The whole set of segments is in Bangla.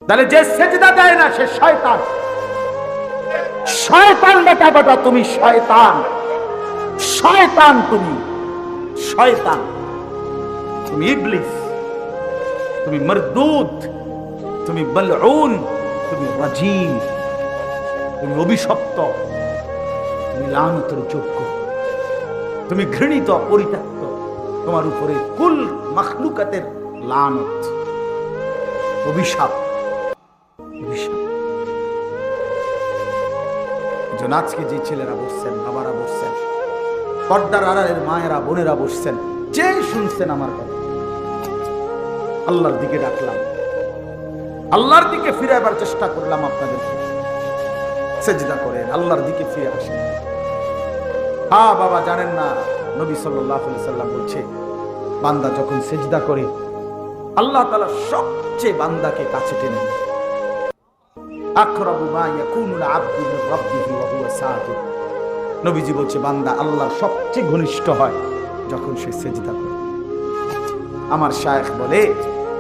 তাহলে যে সেজদা দেয় না সে শয়তান। শয়তান বেটা বেটা, তুমি শয়তান, শয়তান, তুমি শয়তান, তুমি ইবলিস, তুমি মরদুদ, তুমি বলউন, তুমি রাজিম, তুমি অভিশপ্ত, তুমি লানতের যোগ্য, তুমি ঘৃণিত, পরিত্যক্ত। তোমার উপরে কুল মাখলুকাতের লানত, অভিশাপ, অভিশাপ। আজকে যে ছেলেরা বসছেন, বাবারা বসছেন, পর্দার আড়ালের মায়েরা, বোনেরা বসছেন, যে শুনছেন আমার কথা, আল্লাহর দিকে ডাকলাম, আল্লাহর দিকে ফিরাবার চেষ্টা করলাম আপনাদেরকে। সেজদা করেন, আল্লাহর দিকে ফিরে আসেন। হ্যাঁ বাবা, জানেন না নবী সাল্লাল্লাহু আলাইহি সাল্লাম বলছে, বান্দা যখন সেজদা করে আল্লাহ তাআলা সবচেয়ে বান্দাকে কাছে টেনে নেন। আকরাবু মা ইয়াকুনুল আবদু মির রাব্বিহি ওয়া হুয়া সাজিদ। নবীজি বলছে, বান্দা আল্লাহর সবচেয়ে ঘনিষ্ঠ হয় যখন সে সেজদা করে। আমার শায়েখ বলে,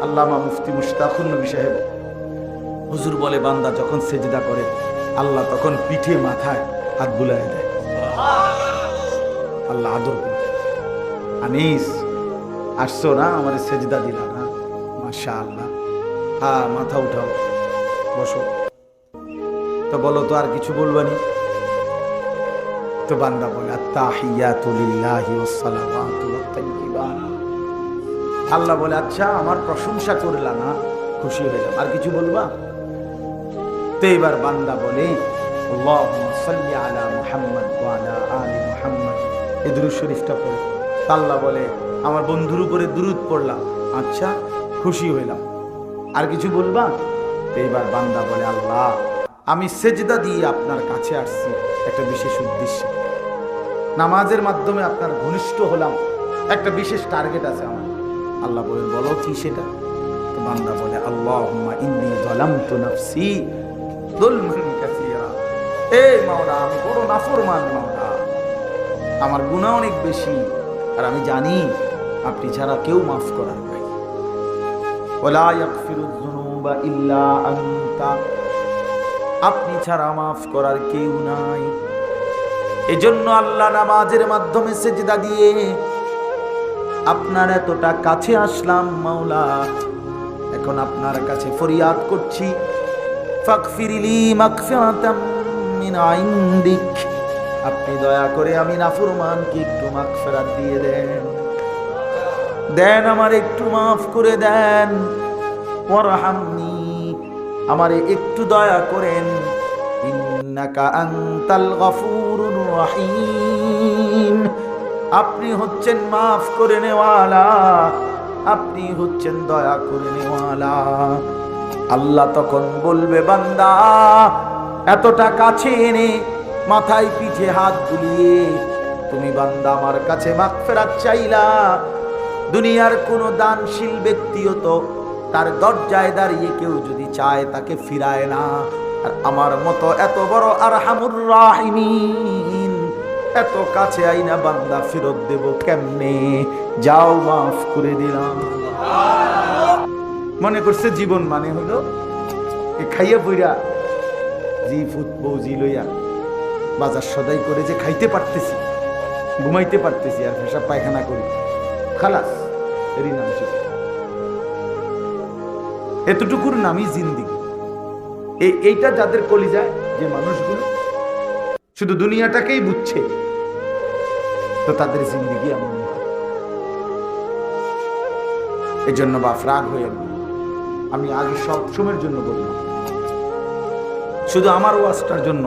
আল্লামা মুফতি মুশতাকুন নবী সাহেব হুজুর বলে, বান্দা যখন সেজদা করে আল্লাহ তখন পিঠে মাথায় হাত বুলায় দেয়। আল্লাহ আদর করে, আনিস আসছো না, আমার সেজদা দিলা না, মাশাআল্লাহ, হ্যাঁ মাথা উঠাও, বসো। তো বলো তো আর কিছু বলবানি? তো বান্দা বলে, আত্তাহিয়াতু লিল্লাহি ওয়াস সালাওয়াতু ওয়াত তাইয়্যিবাত। আল্লাহ বলে, আচ্ছা আমার প্রশংসা করলা না, খুশি হইলাম, আর কিছু বলবা? তো এবার বান্দা বলে, আল্লাহুম্মা সাল্লি আলা মুহাম্মাদ ওয়া আলা আলি মুহাম্মাদ, এই দুরূদ শরীফটা পড়ে। আল্লাহ বলে, আমার বন্ধুর উপরে দুরূদ পড়লাম, আচ্ছা খুশি হইলাম, আর কিছু বলবা? এইবার বান্দা বলে, আল্লাহ আমি সেজদা দিয়ে আপনার কাছে আসছি একটা বিশেষ উদ্দেশ্যে, নামাজের মাধ্যমে আপনার ঘনিষ্ঠ হলাম, একটা বিশেষ টার্গেট আছে আমার। আল্লাহ বলে, বলো কি সেটা? তো বান্দা বলে, আল্লাহুম্মা ইন্নী যালামতু নাফসি যুলমান কাসীরা। এই মাওলা, আমি বড় নাফরমান মাওলা, আমার গুনাহ অনেক বেশি, আর আমি জানি আপনি ছাড়া কেউ মাফ করার নাই। ওয়ালা ইয়াগফিরুয যুনুবা ইল্লা আনতা, আপনি ছাড়া মাফ করার কেউ নাই। এজন্য আল্লাহ নামাজের মাধ্যমে সেজদা দিয়ে আপনার এতটা কাছে আসলাম মাওলা, এখন আপনার কাছে ফরিয়াদ করছি, ফাগফিরলি মাগফিরাতাম মিন ইনদিক, আপনি দয়া করে আমি নাফরমানকে একটু মাগফিরাত দিয়ে দেন, দেন আমার একটু মাফ করে দেন। ওয়ারহামনি, আমারে একটু দয়া করেন, ইন্নাকা আনতাল গফুরুর রহিম, আপনি হচ্ছেন মাফ করে নেওয়ালা, আপনি হচ্ছেন দয়া করে নেওয়ালা। আল্লাহ তখন বলবে, বান্দা এতটা কাছে এনে মাথায় পিঠে হাত বুলিয়ে তুমি বান্দা আমার কাছে মাগফিরাত চাইলা, দুনিয়ার কোনো দানশীল ব্যক্তিও তো তার দরজায় দাঁড়িয়ে কেউ যদি চায় তাকে ফিরায় না, আর আমার মতো এত বড় আরহামুর রাহিমিন এত কাছে আইনা বান্দা ফেরত দেব কেমনে? যাও মাফ করে দিলাম। মনে করছে জীবন মানে হলো এ খাইয়া বইরা জি ফুটবো জি লইয়া বাজার সদাই করে যে খাইতে পারতেছি, ঘুমাইতে পারতেছি, আর পেশাব পায়খানা করি, খালাস, এরই নাম জীবন। এতটুকুর নামই জিন্দিগি। এইটা যাদের কলিজায়, যে মানুষগুলো শুধু দুনিয়াটাকেই বুঝছে, তো তাদের জিন্দিগি এমন। এই জন্য বাপ রাগ হয়ে গেল, আমি আগে সব সময়ের জন্য বললাম, শুধু আমার ওয়াজটার জন্য,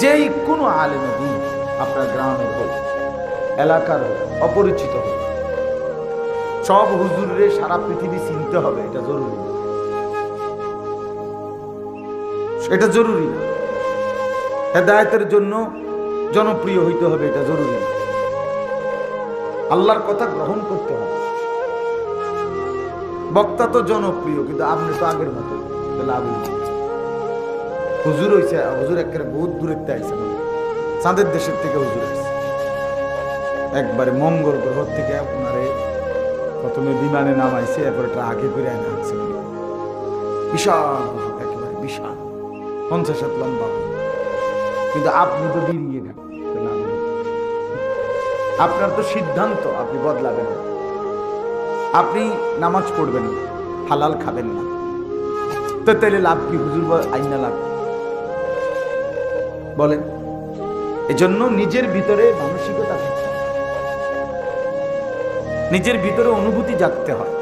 যেই কোনো আলেম দিন আপনার গ্রামের হোক, এলাকার হোক, অপরিচিত হোক, সব হুজুরে সারা পৃথিবী চিনতে হবে, এটা জরুরি না, এটা জরুরি না। হেদায়েতের জন্য জনপ্রিয় হইতে হবে, এটা জরুরি না। আল্লাহর কথা গ্রহণ করতে হবে। বক্তা তো জনপ্রিয়, কিন্তু আপনি তো আগের মতো লাভ হুজুর হয়েছে, হুজুর একেবারে বহুত দূরের আইসে, চাঁদের দেশের থেকে হুজুর আসছে, একবারে মঙ্গল গ্রহ থেকে আপনারে প্রথমে বিমানে নামাইছে, এরপরে ট্রাকে করে আনছে। বিশাল একেবারে বিশাল, 50 হাত লম্বা, কিন্তু আপনি তো বেরিয়ে গেলেন। আপনার তো সিদ্ধান্ত আপনি বদলাবেন না, আপনি নামাজ পড়বেন না, হালাল খাবেন না, তো তাহলে লাভ কি হুজুর? আইনা লাভ বলেন? এজন্য নিজের ভিতরে মানসিকতা থাকতে হয়, নিজের ভিতরে অনুভূতি জাগতে হয়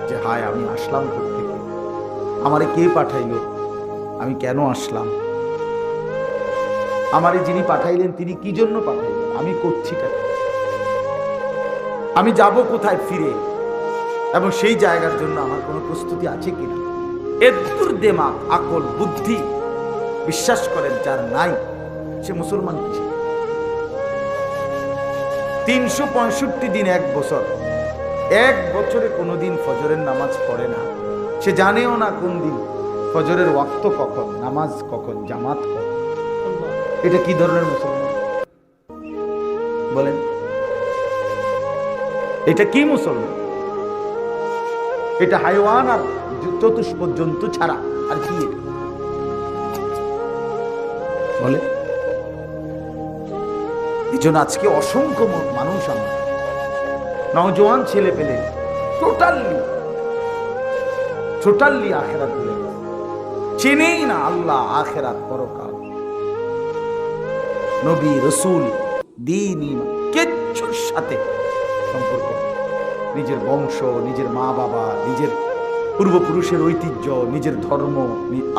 যে হায় আমি আসলাম কোত্থেকে, আমারে কে পাঠাইল, আমি কেন আসলাম, আমারে যিনি পাঠাইলেন তিনি কি জন্য পাঠাইলেন, আমি করছি কেন, আমি যাব কোথায় ফিরে, এবং সেই জায়গার জন্য আমার কোনো প্রস্তুতি আছে কিনা। এদ্দুর দেমাগ, আকল, বুদ্ধি বিশ্বাস করেন যার নাই, সে মুসলমান কিসে? 365 দিন, 1 বছর, 1 বছরে কোনোদিন ফজরের নামাজ পড়ে না, সে জানেও না কোন দিন ফজরের ওয়াক্ত কখন, নামাজ কখন, জামাত কখন। এটা কি ধরনের মুসলমান বলেন? এটা কি মুসলমান? এটা হাইওয়ান আর চতুষ্প জন্তু ছাড়া আর কি বলে? এই জন্য আজকে অসংখ্য মানুষ, আমরা নওজোয়ান ছেলে পেলে টোটালি আখেরাত ভুলে গেছে, চেনেই না আল্লাহ, আখেরাত, পরকাল, নবী, রসুল, দ্বীন, ঈমান কিচ্ছুর সাথে সম্পর্ক, নিজের বংশ, নিজের মা বাবা, নিজের পূর্বপুরুষের ঐতিহ্য, নিজের ধর্ম,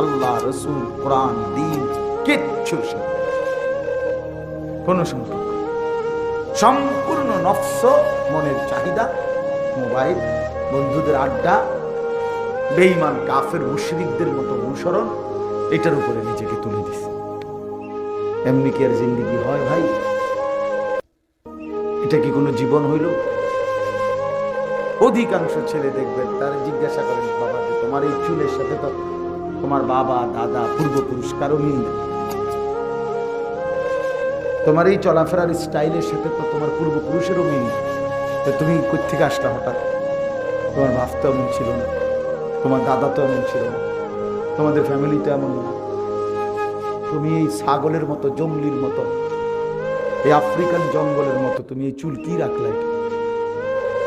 আল্লাহ, রসুল, কোরআন, দ্বীন, কিচ্ছুর সাথে কোনো সম্পর্ক। সম্পূর্ণ নফস, মনের চাহিদা, মোবাইল, বন্ধুদের আড্ডা, বেঈমান কাফের মুশরিকদের মতো অনুসরণ, এটার উপরে নিজেকে তুলে দিছে। এমনি কি আর জিন্দেগি হয় ভাই? এটা কি কোনো জীবন হইল? অধিকাংশ ছেলে দেখবেন, তারা জিজ্ঞাসা করেন, বাবা যে তোমার এই চুলের সাথে তো তোমার বাবা, দাদা, পূর্বপুরুষ কারো মিল নেই, তোমার এই চলাফেরার স্টাইলের সাথে তো তোমার পূর্বপুরুষেরও মিল নেই, তো তুমি কোত্থেকে আসলা হঠাৎ? তোমার বাপ তো এমন ছিল না, তোমার দাদা তো এমন ছিল না, তোমাদের ফ্যামিলি তো এমন না, তুমি এই ছাগলের মতো, জঙ্গলির মতো, এই আফ্রিকান জঙ্গলের মতো তুমি এই চুল কি রাখলা?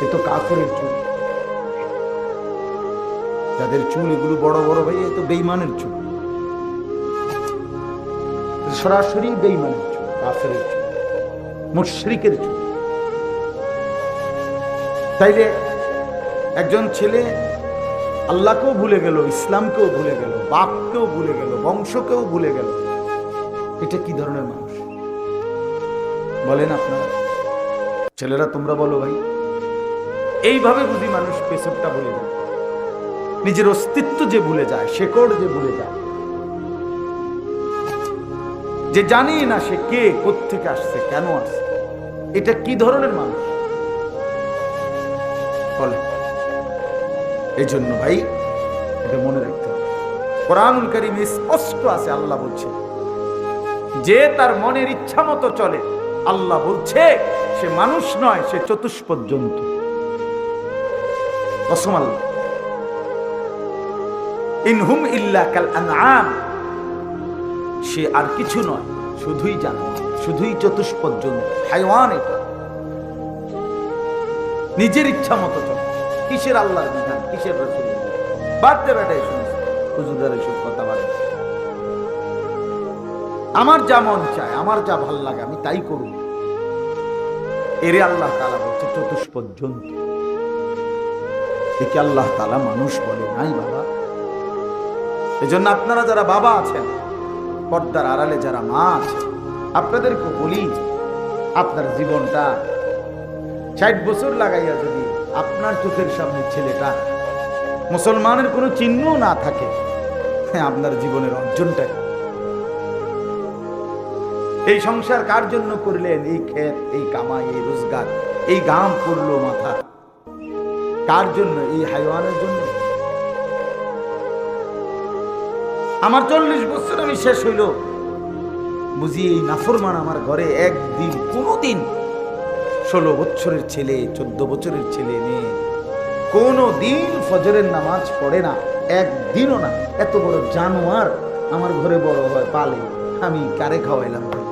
এ তো কাফেরের চুল। যাদের চুল এগুলো বড় বড় ভাই, এ তো বেঈমানের চুল, সরাসরি বেঈমানের চুল, কাফেরের চুল, মুশরিকের চুল। তাইলে একজন ছেলে আল্লাহকেও ভুলে গেল, ইসলামকেও ভুলে গেল, বাপকেও ভুলে গেল, বংশকেও ভুলে গেল, এটা কি ধরনের মানুষ বলেন আপনারা? ছেলেরা তোমরা বলো ভাই। এইভাবে বুঝি মানুষ পেছনটা ভুলে যায়, নিজের অস্তিত্ব যে ভুলে যায়, শেকড় যে ভুলে যায়, যে জানি না সে কে, কোত্থেকে আসছে, কেন আসছে। এটা কি ধরনের মানুষ বলে? এই জন্য ভাই এটা মনে রাখতে হবে। কোরআনুল কারীমে স্পষ্ট আছে, আল্লাহ বলছে যে তার মনের ইচ্ছা মতো চলে, আল্লাহ বলছে সে মানুষ নয়, সে চতুষ্পদ জন্তু। কসম আল্লাহ, ইনহুম ইল্লা কাল আনআম, সে আর কিছু নয়, শুধুই জানোয়ার, শুধুই চতুষ্পদ জন্তু, হাইওয়ান। এটা নিজের ইচ্ছা মতো চলে। কিসের আল্লাহর বিধান, কিসের রাসূলের বিধান? বাড়তে বেটাই শুনছে হুজুরের এসব কথা বাড়ে। আমার যা মন চায়, আমার যা ভাল লাগে আমি তাই করব, এরে আল্লাহ তাআলা বলছে চতুষ্পদ জন্তু। একে আল্লাহ তাআলা মানুষ বলে নাই বাবা। এজন্য আপনারা যারা বাবা আছেন, পর্দার আড়ালে যারা মা আছে, আপনাদেরকে বলি, আপনার জীবনটা 60 বছর লাগাইয়া যদি আপনার চোখের সামনে ছেলেটা মুসলমানের কোনো চিহ্ন না থাকে, আপনার জীবনের অর্জনটা, এই সংসার কার জন্য করলেন? এই ক্ষেত, এই কামাই, এই রোজগার, এই গাম পড়লো মাথা কার জন্য? এই হাইওয়ানের জন্য। আমার 40 বছর আমি শেষ হইল, বুঝি এই নাফরমান আমার ঘরে একদিন, কোনদিন 16 বছরের ছেলে, 14 বছরের ছেলে মেয়ে কোনো দিন ফজরের নামাজ পড়ে না, একদিনও না। এত বড় জানোয়ার আমার ঘরে বড় হয় পালে, আমি কারে খাওয়াইলাম?